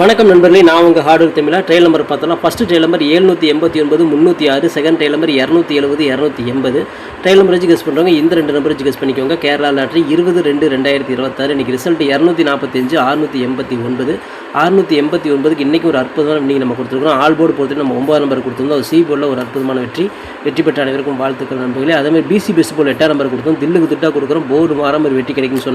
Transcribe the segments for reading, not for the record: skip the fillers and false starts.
வணக்கம் நண்பர்களே, நான் உங்கள் ஹார்ட் ஒர்க் தமிழா. ட்ரையல் நம்பர் பார்த்தோம்னா first trial number 789 306, second trial number 270 280. Trial number வச்சு கெஸ் பண்ணுறவங்க இந்த ரெண்டு நம்பர் வச்சு கெஸ் பண்ணிக்கோங்க. கேரளா லாட்ரி 20/2/2026. இன்றைக்கி ரிசல்ட் 245 689. 689க்கு இன்றைக்கி ஒரு அற்புதமான இன்றைக்கி நம்ம கொடுத்துருக்கோம். ஆல் போர்டு பொறுத்து நம்ம 9 நம்பர் கொடுத்துருந்தோம். அது சி போர்டில் ஒரு அற்புதமான வெற்றி பெற்ற அனைவருக்கும் வாழ்த்துக்கள் நண்பர்களே. அதேமாதிரி பிசி பெஸ்ட் போர்டில் 8 நம்பர் கொடுத்தோம். தில்லுக்கு திட்டாக கொடுக்குறோம். போர்டு மாறாமல் ஒரு வெற்றி கிடைக்குன்னு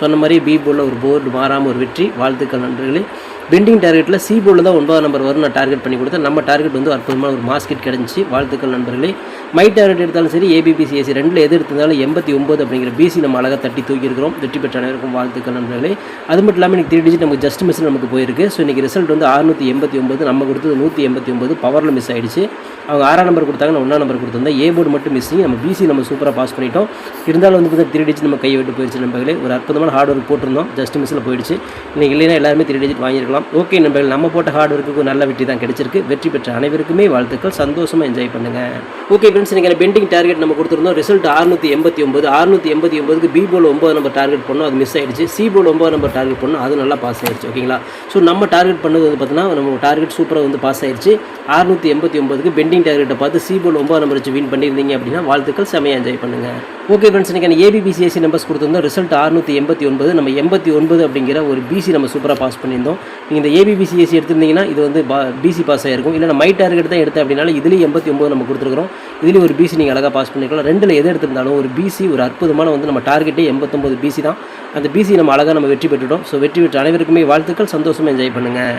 சொன்ன மாதிரி பி போர்டில் ஒரு போர்டு மாறாமல் ஒரு வெற்றி. வாழ்த்துக்கள் நண்பர்களே. பெண்டிங் டார்கெட்டில் சி போர்டில் தான் 9 நம்பர் வரும். நான் டார்கெட் பண்ணி கொடுத்தேன். நம்ம டார்கெட் வந்து அற்புதமான ஒரு மாஸ்கெட் கிடஞ்சி. வாழ்த்துக்கள் நண்பர்களே. மை டார்கெட் எடுத்தாலும் சரி, ஏபிபிசிஎஸ்சி ரெண்டில் எது எடுத்திருந்தாலும் 89 அப்படிங்கிற பிசி நம்ம அழகாக தட்டி தூக்கியிருக்கிறோம். வெற்றி பெற்ற அனைவருக்கும் வாழ்த்துக்கள் நண்பர்களே. அது மட்டும் இல்லாமல் இன்றைக்கி 3 டிஜிட் நமக்கு ஜஸ்ட் மிஸ் நமக்கு போயிருக்கு. ஸோ இன்றைக்கி ரிசல்ட் வந்து 689, நம்ம கொடுத்தது 189, பவரில் மிஸ் ஆகிடுச்சு. அவங்க 6 நம்பர் கொடுத்தாங்க, நான் 1 நம்பர் கொடுத்துருந்தேன். ஏ போர்டு மட்டும் மிஸ்ஸிங். நம்ம பிசி நம்ம சூப்பராக பாஸ் பண்ணிட்டோம். இருந்தாலும் வந்து பார்த்தா 3 டிஜிட் நம்ம கையை விட்டு போயிடுச்சு நண்பர்களே. ஒரு அற்புதமான ஹார்ட் ஒர்க் போட்டிருந்தோம், ஜஸ்ட் மிஸ்ஸில் போயிடுச்சு. இன்றைக்கி இல்லைன்னா எல்லாருமே 3 டிஜிட் வாங்கியிருக்கலாம். ஓகே நண்பர்கள், நம்ம போட்ட ஹார்ட் ஒர்க்குக்கு நல்ல வெற்றி தான் கிடைச்சிருக்கு. வெற்றி பெற்ற அனைவருக்குமே வாழ்த்துக்கள். சந்தோஷமாக என்ஜாய் பண்ணுங்கள். ஓகே ஃப்ரெண்ட்ஸ், இன்றைக்கி பெண்டிங் டார்கெட் நம்ம கொடுத்துருந்தோம். ரிசல்ட் 689. 689க்கு பி போர்டில் 9 நம்பர் டார்கெட் பண்ணோம், அது மிஸ் ஆகிடுச்சு. சி போர்டில் 9 நம்பர் டார்கெட் பண்ணோம், அது நல்லா பாஸ் ஆகிடுச்சு. ஓகேங்களா? ஸோ நம்ம டார்கெட் பண்ணது வந்து பார்த்தீங்கன்னா நம்ம டார்கெட் சூப்பராக வந்து பாஸ் ஆகிடுச்சு. 689க்கு பெண்டிங் டார்கெட்டை பார்த்து சி போர்டில் 9 நம்பர் வச்சு வின் பண்ணியிருந்தீங்க அப்படின்னா வாழ்த்துக்கள். செமையாக என்ஜாய் பண்ணுங்கள். ஓகே ஃப்ரெண்ட்ஸ், இன்றைக்கி ஏபிபிசிஎஸ்சி நம்பர்ஸ் கொடுத்துருந்தோம். ரிசல்ட் 689. நம்ம 89 அப்படிங்கிற ஒரு பிசி நம்ம சூப்பராக பாஸ் பண்ணியிருந்தோம். நீங்கள் இந்த ஏபிபிசிஎஸ்சி எடுத்திருந்தீங்கன்னா இது வந்து பிசி பாஸ் ஆகிருக்கும். இல்லை மை டார்கெட் தான் எடுத்தேன் அப்படின்னாலும் இதுலேயும் 89 நம்ம கொடுத்துருக்குறோம். இதுலேயும் ஒரு பிசி நீங்கள் அழகாக பாஸ் பண்ணிக்கலாம். ரெண்டில் எது எடுத்திருந்தாலும் ஒரு பிசி ஒரு அற்புதமான வந்து நம்ம டார்கெட்டே 89 பிசி தான். அந்த பிசி நம்ம அழகாக நம்ம வெற்றி பெற்றுட்டோம். ஸோ வெற்றி பெற்ற அனைவருக்குமே வாழ்த்துக்கள். சந்தோஷமாக என்ஜாய் பண்ணுங்கள்.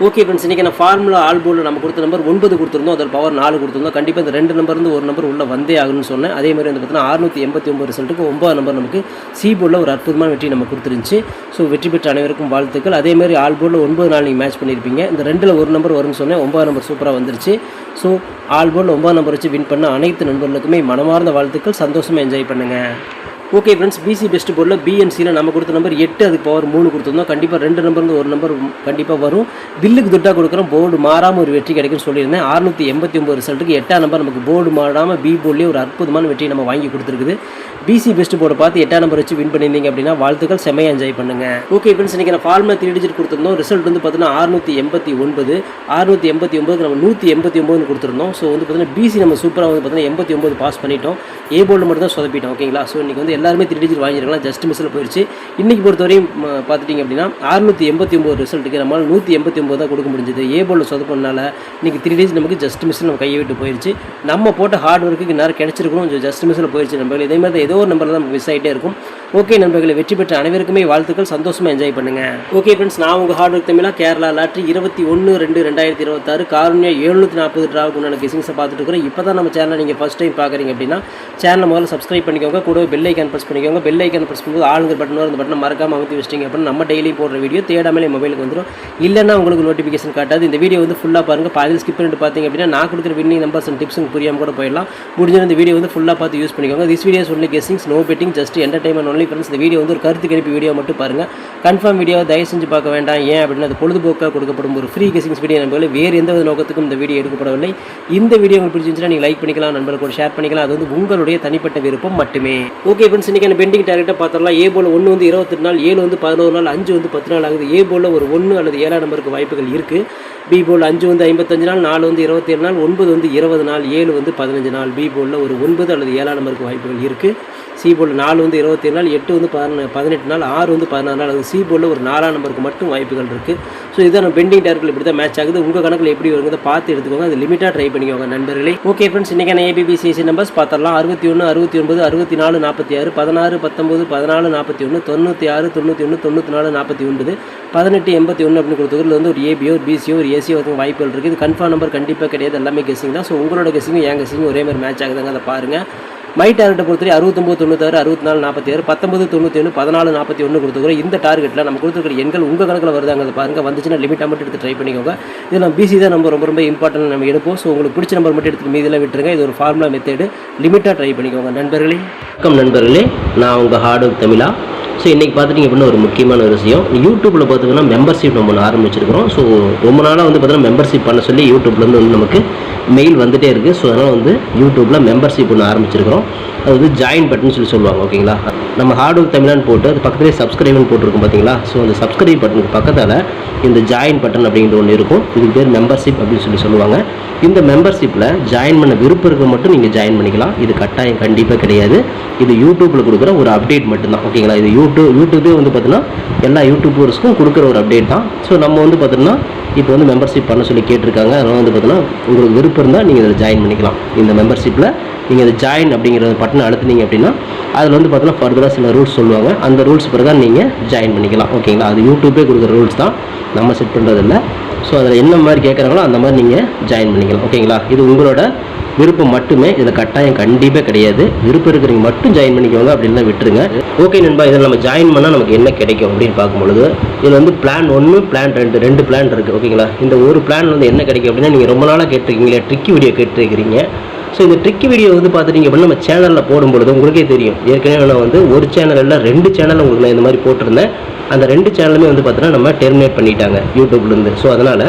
ஓகே ஃப்ரெண்ட்ஸ், இன்றைக்கி நான் ஃபார்முலா ஆல் போர்டில் நம்ம கொடுத்த நம்பர் 9 கொடுத்துருந்தோம். அதில் பவர் 4 கொடுத்துருந்தோம். கண்டிப்பாக இந்த 2 நம்பர்லேருந்து ஒரு நம்பர் உள்ளே வந்தே ஆகுன்னு சொன்னேன். அதே மாதிரி வந்து பார்த்தீங்கன்னா 689 ரிசல்ட்டுக்கு 9 நம்பர் நமக்கு சி போர்டில் ஒரு அற்புதமான வெற்றி நம்ம கொடுத்துருந்துச்சு. ஸோ வெற்றி பெற்ற அனைவருக்கும் வாழ்த்துக்கள். அதேமாதிரி ஆல் போர்டில் 9 நாள் நீங்கள் மேட்ச் பண்ணியிருப்பீங்க. இந்த 2ல் ஒரு நம்பர் வரும்னு சொன்னேன். 9 நம்பர் சூப்பராக வந்துருச்சு. ஸோ ஆல் போர்டில் 9 நம்பர் வச்சு வின் பண்ண அனைத்து நண்பர்களுக்குமே மனமார்ந்த வாழ்த்துக்கள். சந்தோஷமாக என்ஜாய் பண்ணுங்கள். ஓகே ஃப்ரெண்ட்ஸ், பிசி பெஸ்ட் போர்டில் பிஎன்சியில் நம்ம கொடுத்த நம்பர் 8, அதுக்கு பவர் 3 கொடுத்துருந்தோம். கண்டிப்பாக 2 நம்பர்ந்து ஒரு நம்பர் கண்டிப்பாக வரும். பில்லுக்கு துட்டாக கொடுக்குறோம். போர்டு மாறாமல் ஒரு வெற்றி கிடைக்குன்னு சொல்லியிருந்தேன். 689 ரிசல்ட்டுக்கு 8 நம்பர் நமக்கு போர்டு மாறாமல் பி போர்ட்லேயே ஒரு அற்புதமான வெற்றி நம்ம வாங்கி கொடுத்துருக்குது. பிசி பெஸ்ட் போர்டை பார்த்து 8 நம்பர் வச்சு வின் பண்ணியிருந்தீங்க அப்படின்னா வாழ்த்துக்கள். செமையாக என்ஜாய் பண்ணுங்கள். ஓகே ஃப்ரெண்ட்ஸ், இன்றைக்கி நான் ஃபார்முலா 3 டிஜிட் கொடுத்துருந்தோம். ரிசல்ட் வந்து பார்த்தீங்கன்னா 689. 689க்கு நம்ம 189 கொடுத்துருந்தோம். ஸோ வந்து பார்த்தீங்கன்னா பிசி நம்ம சூப்பராக வந்து பார்த்தீங்கன்னா 89 பாஸ் பண்ணிட்டோம். ஏ போர்டில் மட்டும் தான் சொதப்பிட்டோம். ஓகேங்களா? ஸோ இன்றைக்கி வந்து எல்லாருமே 3 டிஜிட் வாங்கியிருக்கலாம். ஜஸ்ட் மிஸ்ஸில் போயிடுச்சு. இன்றைக்கி பொறுத்தவரையும் பார்த்துட்டிங்க அப்படின்னா 689 ரிசல்ட்டுக்கு நம்மளால் 189 தான் கொடுக்க முடிஞ்சது. ஏ போர்டில் சொதப்பினால இன்றைக்கி 3 டிஜிட் நமக்கு ஜஸ்ட் மிஸ்ஸில் நம்ம கையை விட்டு போயிடுச்சு. நம்ம போட்ட ஹார்ட் ஒர்க்குக்கு நேரம் கிடைச்சிருக்கணும். கொஞ்சம் ஜஸ்ட் மிஸ்ஸில் போயிடுச்சு நண்பர்கள். இதே மாதிரி ஏதோ ஒரு நம்பரில் தான் மிஸ் ஆகிட்டே இருக்கும். ஓகே நண்பர்களை, வெற்றி பெற்ற அனைவருக்குமே வாழ்த்துக்கள். சந்தோஷமாக என்ஜாய் பண்ணுங்கள். ஓகே ஃப்ரெண்ட்ஸ், நான் உங்கள் ஹார்ட் ஒர்க் தமிழா. கேரளா லாட்ரி 21/2/2026 காரணியா 740 டிராவுக்கு உண்டான கெஸிங்ஸை பார்த்துட்டு இருக்கிறோம். இப்போ தான் நம்ம சேனலை நீங்கள் ஃபஸ்ட் டைம் பார்க்குறீங்க அப்படின்னா சேனலை முதல்ல சப்ஸ்கிரைப் பண்ணிக்கோங்க. கூட பெல் ஐக்கான் ப்ரெஸ் பண்ணிக்கோங்க. பெல் ஐக்கான் ப்ரெஸ் பண்ணும்போது ஆளுங்கிற பட்டன் வரும். அந்த பட்டனை மறக்காமல் அமுத்தி வச்சிட்டிங்க அப்படின்னா நம்ம டெய்லி போடுற வீடியோ தேடாமலே மொபைலுக்கு வந்துடும். இல்லைன்னா உங்களுக்கு நோட்டிஃபிகேஷன் காட்டாது. இந்த வீடியோ வந்து ஃபுல்லாக பாருங்கள். பாதியில் ஸ்கிப் பண்ணிட்டு பார்த்தீங்க அப்படின்னா நான் கொடுக்குற வின்னிங் நம்பர்ஸ் அண்ட் டிப்ஸ் புரியாமல் கூட போயிடலாம். முடிஞ்ச இந்த வீடியோ வந்து ஃபுல்லாக பார்த்து யூஸ் பண்ணிக்கோங்க. This videos only guessings, no betting, just entertainment only friends. இந்த வீடியோ வந்து ஒரு கருத்து கணிப்பு வீடியோ மட்டும் பாருங்கள். கன்ஃபார்ம் வீடியோ தயவு செஞ்சு பார்க்க வேண்டாம். ஏன் அப்படின்னா அது பொழுதுபோக்காக கொடுக்கப்படும் ஒரு ஃப்ரீ கெஸிங்ஸ் வீடியோ நண்பர்களே. வேறு எந்த வித நோக்கத்துக்கும் இந்த வீடியோ எடுக்கப்படவில்லை. இந்த வீடியோ உங்களுக்கு பிடிச்சிருந்துச்சுன்னா நீங்கள் லைக் பண்ணிக்கலாம், நண்பர்கள் கூட ஷேர் பண்ணிக்கலாம். அது வந்து உங்களுடைய தனிப்பட்ட விருப்பம் மட்டுமே. ஓகே ஃப்ரெண்ட்ஸ், இன்றைக்கி பெண்டிங் டார்கெட்டை பார்த்துடலாம். ஏ போல் 1 வந்து 28 நாள், 7 வந்து 11 நாள், 5 வந்து 10 நாள் ஆகுது. ஏ போல் ஒரு 1 அல்லது 7 நம்பருக்கு வாய்ப்புகள் இருக்குது. பி போல் 5 வந்து 55 நாள், 4 வந்து 27 நாள், 9 வந்து 20 நாள், 7 வந்து 15 நாள். பி போலில் ஒரு 9 அல்லது 7 நம்பருக்கு வாய்ப்புகள் இருக்குது. சி போல் 4 வந்து 27 நாள், 8 வந்து 18 நாள், 6 வந்து 16 நாள். அது சி போலில் ஒரு 4 நம்பருக்கு மட்டும் வாய்ப்புகள் இருக்குது. ஸோ இதான் நம்ம பெண்டிங் டார்கெட் இப்படி தான் மேட்ச் ஆகுது. உங்கள் கணக்கில் எப்படி வருங்கிறத பார்த்து எடுத்துக்கோங்க. அது லிமிட்டாக ட்ரை பண்ணிக்கோங்க நண்பர்களே. ஓகே ஃப்ரெண்ட்ஸ், இன்றைக்கான ஏபிபிசிஎஸ்சி நம்பர்ஸ் பார்த்துடலாம். 61 69 64 46 16 19 14 41 96 91 94 49 18 81 அப்படின்னு கொடுத்துக்கிறது வந்து ஒரு ஏபியோ ஒரு பிசியோ ஒரு ஏசியோ வாய்ப்புகள் இருக்குது. இது கன்ஃபார்ம் நம்பர் கண்டிப்பாக கிடையாது. எல்லாமே கெஸிங் தான். ஸோ உங்களோட கெஸிங்கும் என் கெஸிங்கும் ஒரே மாதிரி மேட்ச் ஆகுதுங்க. அதை பாருங்கள். மை டார்கெட்டை பொறுத்தவரை 69 96 64 46 19 91 14 41 கொடுத்துக்கிறோம். இந்த டார்கெட்டில் நம்ம கொடுத்துருக்கிற எண்கள் உங்கள் கணக்கில் வருதாங்க. அதை பாருங்கள். வந்துச்சுன்னா லிமிட்டாக மட்டும் எடுத்து ட்ரை பண்ணிக்கோங்க. இது நம்ம பிசி தான் நம்ம ரொம்ப இம்பார்ட்டன்ட் நம்ம எடுப்போம். ஸோ உங்களுக்கு பிடிச்ச நம்பர் மட்டும் எடுத்து மீதில் விட்டுருங்க. இது ஒரு ஃபார்முலா மெத்தேடு. லிமிட்டாக ட்ரை பண்ணிக்கோங்க நண்பர்களே. வணக்கம் நண்பர்களே, நான் உங்கள் ஹார்ட் ஒர்க் தமிழா. ஸோ இன்றைக்கி பார்த்துட்டிங்க அப்படின்னா ஒரு முக்கியமான ஒரு விஷயம், யூடியூப்பில் பார்த்திங்கன்னா மெம்பர்ஷிப் நம்ம ஒன்று ஆரம்பிச்சிருக்கிறோம். ஸோ ரொம்ப நாளாக வந்து பார்த்திங்கன்னா மெம்பர்ஷிப் பண்ண சொல்லி யூடியூப்லேருந்து வந்து நமக்கு மெயில் வந்துகிட்டே இருக்குது. ஸோ அதனால் வந்து யூடியூப்பில் மெம்பர்ஷிப் ஒன்று ஆரம்பிச்சிருக்கிறோம். அது வந்து ஜாயின் பட்டன் சொல்லி சொல்லுவாங்க. ஓகேங்களா, நம்ம ஹார்ட் ஒர்க் தமிழான்னு போட்டு அது பக்கத்துலேயே சப்ஸ்கிரைப்னு போட்டிருக்கும் பார்த்தீங்களா. ஸோ அந்த சப்ஸ்கிரைப் பட்டனுக்கு பக்கத்தில் இந்த ஜாயின் பட்டன் அப்படிங்கிற ஒன்று இருக்கும். இதுக்கு பேர் மெம்பர்ஷிப் அப்படின்னு சொல்லி சொல்லுவாங்க. இந்த மெம்பர்ஷிப்பில் ஜாயின் பண்ண விருப்பம் இருக்க மட்டும் நீங்கள் ஜாயின் பண்ணிக்கலாம். இது கட்டாயம் கண்டிப்பாக கிடையாது. இது யூடியூப்பில் கொடுக்குற ஒரு அப்டேட் மட்டும்தான். ஓகேங்களா, இது யூடியூபே வந்து பார்த்தீங்கன்னா எல்லா யூடியூபர்ஸ்க்கும் கொடுக்குற ஒரு அப்டேட் தான். ஸோ நம்ம வந்து பார்த்தீங்கன்னா இப்போ வந்து மெம்பர்ஷிப் பண்ண சொல்லி கேட்டிருக்காங்க. அதனால் வந்து பார்த்தீங்கன்னா உங்களுக்கு விருப்பம் இருந்தால் நீங்கள் இதில் ஜாயின் பண்ணிக்கலாம். இந்த மெம்பர்ஷிப்பில் நீங்கள் இதை ஜாயின் அப்படிங்கிற பட்டனை அழுத்தினீங்க அப்படின்னா அதில் வந்து பார்த்தீங்கன்னா ஃபர்தராக சில ரூல்ஸ் சொல்லுவாங்க. அந்த ரூல்ஸ் பிரகாரம் நீங்கள் ஜாயின் பண்ணிக்கலாம். ஓகேங்களா, அது யூடியூபே கொடுக்குற ரூல்ஸ் தான், நம்ம செட் பண்ணுறதில்ல. ஸோ அதில் என்ன மாதிரி கேட்குறாங்களோ அந்த மாதிரி நீங்கள் ஜாயின் பண்ணிக்கலாம். ஓகேங்களா, இது உங்களோட விருப்பம் மட்டுமே, இதில் கட்டாயம் கண்டிப்பாக கிடையாது. விருப்பம் இருக்கிறவங்க மட்டும் ஜாயின் பண்ணிக்கோங்க, அப்படின்னா விட்டுருங்க. ஓகே நண்பா, இதில் நம்ம ஜாயின் பண்ணால் நமக்கு என்ன கிடைக்கும் அப்படின்னு பார்க்கும்பொழுது இதில் வந்து பிளான் 1 பிளான் 2 2 பிளான் இருக்குது. ஓகேங்களா, இந்த ஒரு பிளான் வந்து என்ன கிடைக்கும் அப்படின்னா, நீங்கள் ரொம்ப நாளாக கேட்டிருக்கீங்களே ட்ரிக்கி வீடியோ கேட்டிருக்கிறீங்க. ஸோ இந்த ட்ரிக்கி வீடியோ வந்து பார்த்துட்டிங்க அப்படின்னா நம்ம சேனலில் போடும்பொழுது உங்களுக்கே தெரியும். ஏற்கனவே நான் வந்து ஒரு சேனலில் 2 சேனல் உங்களுக்கு நான் இந்த மாதிரி போட்டிருந்தேன். அந்த 2 சேனலுமே வந்து பார்த்தீங்கன்னா நம்ம டெர்மினேட் பண்ணிட்டாங்க யூடியூப்லேருந்து. ஸோ அதனால்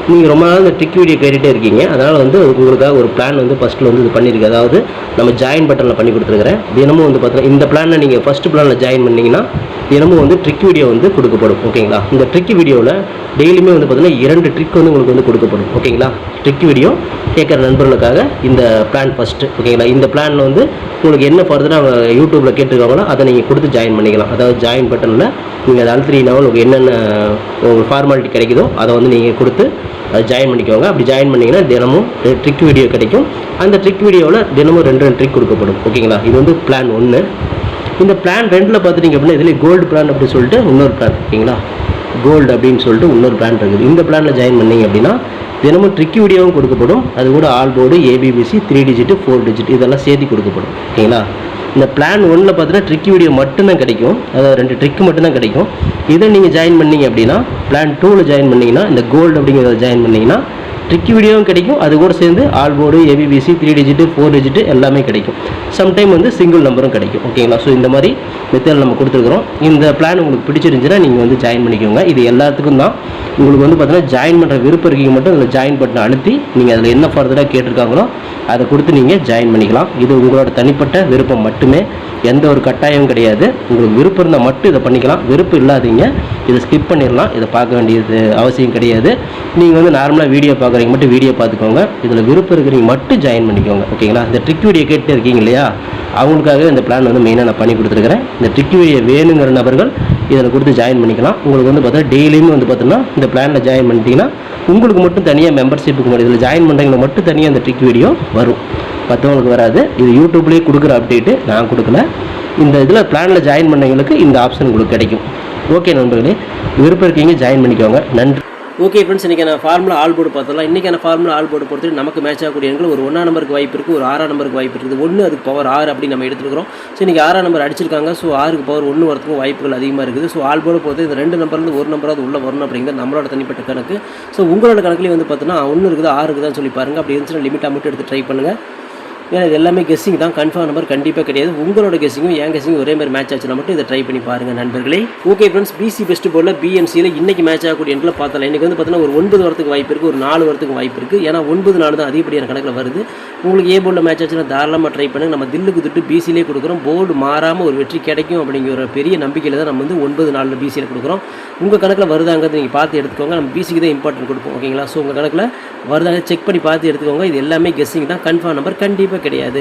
நீங்கள் ரொம்ப நாள் இந்த ட்ரிக் வீடியோ கேட்டுகிட்டே இருக்கீங்க. அதனால் வந்து உங்களுக்காக ஒரு பிளான் வந்து ஃபஸ்ட்டில் வந்து இது பண்ணியிருக்கு. அதாவது நம்ம ஜாயின் பட்டனில் பண்ணி கொடுத்துருக்குறேன். தினமும் வந்து பார்த்தீங்கன்னா இந்த பிளானில் நீங்கள் ஃபஸ்ட்டு பிளானில் ஜாயின் பண்ணிங்கன்னா தினமும் வந்து ட்ரிக் வீடியோ வந்து கொடுக்கப்படும். ஓகேங்களா, இந்த ட்ரிக் வீடியோவில் டெய்லியுமே வந்து பார்த்தீங்கன்னா 2 ட்ரிக் வந்து உங்களுக்கு வந்து கொடுக்கப்படும். ஓகேங்களா, ட்ரிக் வீடியோ கேட்குற நண்பர்களுக்காக இந்த பிளான் ஃபஸ்ட்டு. ஓகேங்களா, இந்த பிளானில் வந்து உங்களுக்கு என்ன ஃபர்தராக யூடியூப்பில் கேட்டுருக்காங்களோ அதை நீங்கள் கொடுத்து ஜாயின் பண்ணிக்கலாம். அதாவது ஜாயின் பட்டனில் நீங்கள் அதை அழுத்தினா உங்களுக்கு என்னென்ன உங்களுக்கு ஃபார்மாலிட்டி கிடைக்குதோ அதை வந்து நீங்கள் கொடுத்து அதை ஜாயின் பண்ணிக்கோங்க. அப்படி ஜாயின் பண்ணிங்கன்னா தினமும் ட்ரிக் வீடியோ கிடைக்கும். அந்த ட்ரிக் வீடியோவில் தினமும் 2 ட்ரிக் கொடுக்கப்படும். ஓகேங்களா, இது வந்து பிளான் 1. இந்த பிளான் 2ல் பார்த்துட்டிங்க அப்படின்னா இதில் கோல்டு பிளான் அப்படின்னு சொல்லிட்டு இன்னொரு பிளான். ஓகேங்களா, கோல்டு அப்படின்னு சொல்லிட்டு இன்னொரு பிளான் இருக்குது. இந்த பிளானில் ஜாயின் பண்ணிங்க அப்படின்னா தினமும் ட்ரிக் வீடியோவும் கொடுக்கப்படும். அது கூட all board, ABBC, 3 digit 4 digit இதெல்லாம் சேர்த்து கொடுக்கப்படும். ஓகேங்களா, இந்த பிளான் 1ல் பார்த்தீங்கன்னா ட்ரிக் வீடியோ மட்டும்தான் கிடைக்கும். அதாவது 2 ட்ரிக் மட்டும்தான் கிடைக்கும். இதை நீங்கள் ஜாயின் பண்ணிங்க அப்படின்னா பிளான் 2ல் ஜாயின் பண்ணிங்கன்னா இந்த கோல்டு அப்படிங்கிறத ஜாயின் பண்ணிங்கன்னா ட்ரிக் வீடியோவும் கிடைக்கும். அது கூட சேர்ந்து all board, ABBC, 3 digit 4 digit எல்லாமே கிடைக்கும். சம்டைம் வந்து சிங்கிள் நம்பரும் கிடைக்கும். ஓகேங்களா, ஸோ இந்த மாதிரி மெத்தட் நம்ம கொடுத்துருக்குறோம். இந்த பிளான் உங்களுக்கு பிடிச்சிருந்துச்சுன்னா நீங்கள் வந்து ஜாயின் பண்ணிக்கோங்க. இது எல்லாத்துக்கும் தான். உங்களுக்கு வந்து பார்த்தீங்கன்னா ஜாயின் பண்ணுற விருப்பம் இருக்கீங்க மட்டும் அதில் ஜாயின் பட்டனை அழுத்தி நீங்கள் அதில் என்ன ஃபர்தராக கேட்டிருக்காங்களோ அதை கொடுத்து நீங்கள் ஜாயின் பண்ணிக்கலாம். இது உங்களோட தனிப்பட்ட விருப்பம் மட்டுமே, எந்த ஒரு கட்டாயமும் கிடையாது. உங்களுக்கு விருப்பம் இருந்தால் மட்டும் இதை பண்ணிக்கலாம். விருப்பம் இல்லாதீங்க இதை ஸ்கிப் பண்ணிடலாம். இதை பார்க்க வேண்டியது அவசியம் கிடையாது. நீங்கள் வந்து நார்மலாக வீடியோ பார்க்குறீங்க மட்டும் வீடியோ பார்த்துக்கோங்க. இதில் விருப்பம் இருக்கிறீங்க மட்டும் ஜாயின் பண்ணிக்கோங்க. ஓகேங்களா, இந்த ட்ரிக் வீடியோ கேட்டு இருக்கீங்க இல்லையா, அவங்களுக்காக இந்த பிளான் வந்து மெயினாக நான் பண்ணி கொடுத்துருக்கிறேன். இந்த ட்ரிக் வீடியோ வேணுங்கிற நபர்கள் இதில் கொடுத்து ஜாயின் பண்ணிக்கலாம். உங்களுக்கு வந்து பார்த்தா டெய்லியுமே வந்து பார்த்தீங்கன்னா இந்த பிளானில் ஜாயின் பண்ணிட்டீங்கன்னா உங்களுக்கு மட்டும் தனியாக மெம்பர்ஷிப்புக்கு மட்டும் இதில் ஜாயின் பண்ணுறவங்களை மட்டும் தனியாக இந்த ட்ரிக் வீடியோ வரும், மற்றவங்களுக்கு வராது. இது யூடியூப்லேயே கொடுக்குற அப்டேட்டு, நான் கொடுக்கல. இந்த இதில் பிளானில் ஜாயின் பண்ணவங்களுக்கு இந்த ஆப்ஷன் உங்களுக்கு கிடைக்கும். ஓகே நண்பர்களே, விருப்பம் இருக்கீங்க ஜாயின் பண்ணிக்கோங்க. நன்றி. ஓகே ஃப்ரெண்ட்ஸ், இன்றைக்கான ஃபார்முலா ஆல் போர்டு பார்த்தலாம். இன்றைக்கான ஃபார்முலா ஆல் போர்டு பொறுத்து நமக்கு மேட்ச் ஆகக்கூடிய எண்கள் ஒரு 1ஆம் நம்பருக்கு வாய்ப்பு இருக்குது, ஒரு 6ஆம் நம்பருக்கு வாய்ப்பு இருக்குது. 1 அதுக்கு பவர் 6 அப்படி நம்ம எடுத்துக்கிறோம். ஸோ இன்றைக்கி 6ஆம் நம்பர் அடிச்சிருக்காங்க. ஸோ 6க்கு பவர் 1 வரதுக்கும் வாய்ப்புகள் அதிகமாக இருக்குது. ஸோ ஆல் போர்டு பொறுத்து இந்த 2 நம்பர்லேருந்து ஒரு நம்பராவது உள்ளே வரணும் அப்படிங்கிறது நம்மளோட தனிப்பட்ட கணக்கு. ஸோ உங்களோட கணக்குலேயே வந்து பார்த்தோன்னா 1 இருக்குது 6 இருக்குதான்னு சொல்லி பாருங்கள். அப்படி இருந்துச்சுன்னா லிமிட்டாக மட்டும் எடுத்து ட்ரை பண்ணுங்கள். ஏன்னா இது எல்லாமே கெஸ்ஸிங் தான், கன்ஃபார்ம் நம்பர் கண்டிப்பாக கிடையாது. உங்களோட கெஸ்ஸிங்கும் என் கெஸ்ஸிங்கும் ஒரே மாதிரி மேட்ச் ஆச்சுன்னா மட்டும் இதை ட்ரை பண்ணி பாருங்கள் நண்பர்களே. ஓகே ஃப்ரெண்ட்ஸ், பிசி பெஸ்ட் போர்டில் பிஎன்சியில் இன்றைக்கி மேட்ச் ஆகக்கூடிய எண்களை பார்த்தலாம். இன்றைக்கி வந்து பார்த்தீங்கன்னா ஒரு 9 வரத்துக்கு வாய்ப்பு இருக்குது, ஒரு 4 வரத்துக்கு வாய்ப்பு இருக்குது. ஏன்னா 9 4 தான் அதிகப்படியான கணக்கில் வருது. உங்களுக்கு ஏ போர்டில் மேட்ச் ஆச்சுன்னா தாராளமாக ட்ரை பண்ணுங்கள். நம்ம தில்லுக்கு துட்டு பிசிலே கொடுக்குறோம். போர்டு மாறாமல் ஒரு வெற்றி கிடைக்கும் அப்படிங்கிற ஒரு பெரிய நம்பிக்கையில் தான் நம்ம வந்து 9 4 பிசியில் கொடுக்குறோம். உங்கள் கணக்கில் வருதாங்கிறது நீங்கள் பார்த்து எடுத்துக்கோங்க. நம்ம பிசிக்கு தான் இம்பார்ட்டன்ட் கொடுப்போம். ஓகேங்களா, ஸோ உங்கள் கணக்கில் வருதாங்க செக் பண்ணி பார்த்து எடுத்துக்கோங்க. இது எல்லாமே கெஸ்ஸிங் தான், கன்ஃபார்ம் நம்பர் கண்டிப்பாக கிடையாது.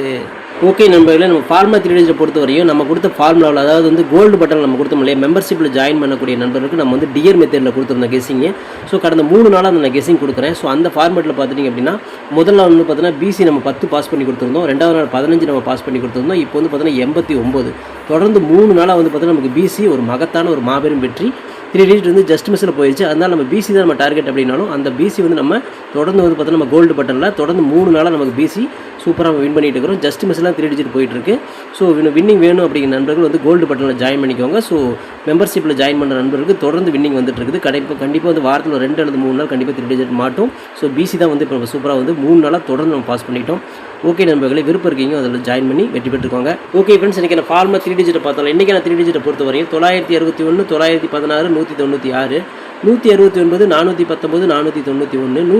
ஓகே நண்பர்களே, நம்ம ஃபார்முலா 3 டிஜிட்டை பொறுத்த வரையும் நம்ம கொடுத்த ஃபார்முலாவில், அதாவது வந்து கோல்டு பட்டன் நம்ம கொடுத்தோம் இல்லையா, மெம்பர்ஷிப்பில் ஜாயின் பண்ணக்கூடிய நண்பர்களுக்கு நம்ம வந்து டியர் மெத்தடில் கொடுத்துருந்த கெஸ்ஸிங்கு. ஸோ கடந்த 3 நாளாக அந்த நான் கெஸ்ஸிங் கொடுக்குறேன். ஸோ அந்த ஃபார்மேட்டில் பார்த்துட்டிங்க அப்படின்னா முதல் நாள் வந்து பார்த்தீங்கன்னா பிசி நம்ம 10 பாஸ் பண்ணி கொடுத்துருந்தோம், 2வது நாள் 15 நம்ம பாஸ் பண்ணி கொடுத்துருந்தோம். இப்போ வந்து பார்த்தீங்கன்னா 89. தொடர்ந்து 3 நாளாக வந்து பார்த்தீங்கன்னா நமக்கு பிசி ஒரு மகத்தான ஒரு மாபெரும் வெற்றி. 3 டிஜிட் வந்து ஜஸ்ட் மிஸ்ஸில் போயிடுச்சு. அதனால் நம்ம பிசி தான் நம்ம டார்கெட் அப்படின்னாலும் அந்த பிசி வந்து நம்ம தொடர்ந்து வந்து பார்த்தீங்கன்னா நம்ம கோல்டு பட்டனில் தொடர்ந்து 3 நாளாக நமக்கு பிசி சூப்பராக வின் பண்ணிட்டு இருக்கிறோம். ஜஸ்ட் மிஸ்லாம் 3 டிஜிட் போயிட்டுருக்கு. ஸோ வின்னிங் வேணும் அப்படிங்கிற நண்பர்கள் வந்து கோல்டு பட்டனில் ஜாயின் பண்ணிக்கோங்க. ஸோ மெம்பர்ஷிப்பில் ஜாயின் பண்ணுற நண்பர்களுக்கு தொடர்ந்து வின்னிங் வந்துட்டு இருக்குது. கண்டிப்பாக வந்து வாரத்தில் 2 அல்லது 3 நாள் கண்டிப்பாக 3 டிஜிட் மாட்டோம். ஸோ பிசி தான் வந்து இப்போ சூப்பராக வந்து 3 நாளாக தொடர்ந்து நம்ம பாஸ் பண்ணிட்டோம். ஓகே நண்பர்களே, விருப்பம் இருக்கீங்க அதில் ஜாயின் பண்ணி வெற்றி பெற்றுக்கோங்க. ஓகே ஃப்ரெண்ட்ஸ், இன்றைக்கி நான் ஃபார்மா 3 டிஜிட்டை பார்த்தோம். இன்றைக்கி நான் 3 டிஜிட்டை பொறுத்த வரையும் 961, 916, 196, 169, 419, 491,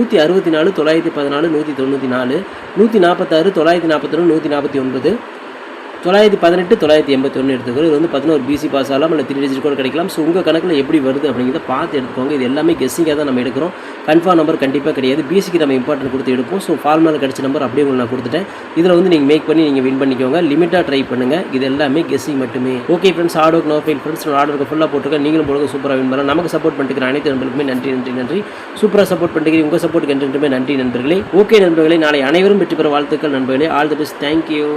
164, 914, 194, 146, 941, 149, 918, 981 எடுத்துக்கிறோம். இது வந்து 11 பிசி பாஸ் ஆகலாம், இல்லை 3 டிஜிட் கூட கிடைக்கலாம். ஸோ உங்கள் கணக்கில் எப்படி வருது அப்படிங்கிறத பார்த்து எடுத்துக்கோங்க. இது எல்லாமே கெஸ்ஸிங்காக தான் நம்ம எடுக்கிறோம். கன்ஃபார்ம் நம்பர் கண்டிப்பாக கிடையாது. பிசிக்கு நம்ம இம்பார்ட்டன்ட் கொடுத்து எடுப்போம். ஸோ ஃபார்முலா கிடச்ச நம்பர் அப்படியே உங்களுக்கு நான் கொடுத்துட்டேன். இதில் வந்து நீங்கள் மேக் பண்ணி நீங்கள் வின் பண்ணிக்கோங்க. லிமிட்டாக ட்ரை பண்ணுங்கள். இது எல்லாமே கெஸ்ஸிங் மட்டுமே. Okay friends, hard work no fail friends. நான் ஆர்டருக்கு ஃபுல்லாக போட்டுருக்கேன். நீங்களும் போடுங்க, சூப்பராக வின் பண்ணலாம். நமக்கு சப்போர்ட் பண்ணிக்கிற அனைத்து நண்பர்களுக்குமே நன்றி. சூப்பராக சப்போர்ட் பண்ணிக்கிறீங்க. உங்கள் சப்போர்ட்டுக்கு என்றுமே நன்றி நண்பர்களே. ஓகே நண்பர்களே, நாளை அனைவரும் வெற்றி பெற வாழ்த்துக்கள் நண்பர்களே. All the best. தேங்க்யூ.